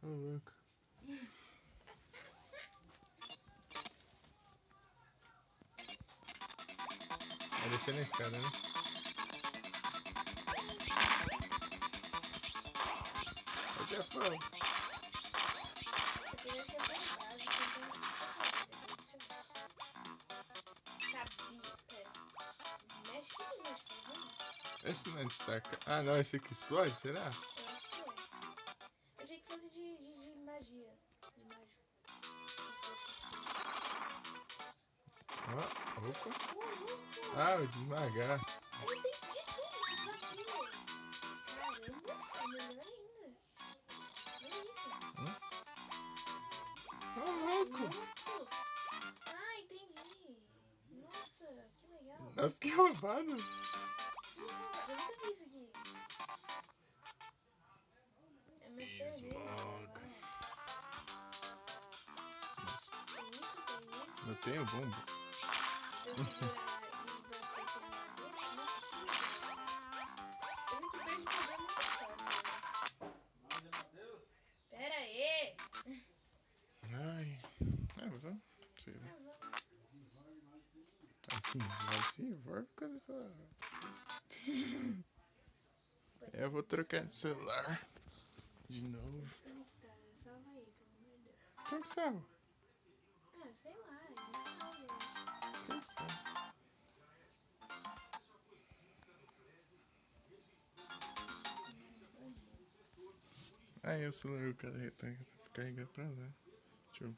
Ô, louco. Vai descer na escada, né? Vai ter fogo. Eu queria ser bem básico, então sabia. Pera. Smash? O que é Smash? Tá vendo? Esse não é destaca. Ah, não, esse aqui explode, será? Eu acho que é. Eu achei que fosse de magia. De mágico. Ó, opa. Ô, louco! Ah, vou desmagar. Ele tem de tudo de bater. Caramba, é melhor ainda. Olha isso. Ô, louco. Louco! Ah, entendi. Nossa, que legal. Nossa, que roubado. Que roubado. Eu nunca vi isso aqui. É Master Smog. Nossa, Tem isso, tem isso. eu tenho bombas. Se eu segurar e bater com a madeira, nossa, que legal. Pena que perde poder muito fácil. Pera aí. Ai. Vamos. Sei lá. Ah, vamos. Assim, vai se for por causa sua. Eu vou trocar de celular. De novo. Desconectar. Salva aí, pelo amor de Deus. Quem que salva? Ah, sei lá, ele salva. Quem sabe? Aí o celular carregado pra lá. Deixa eu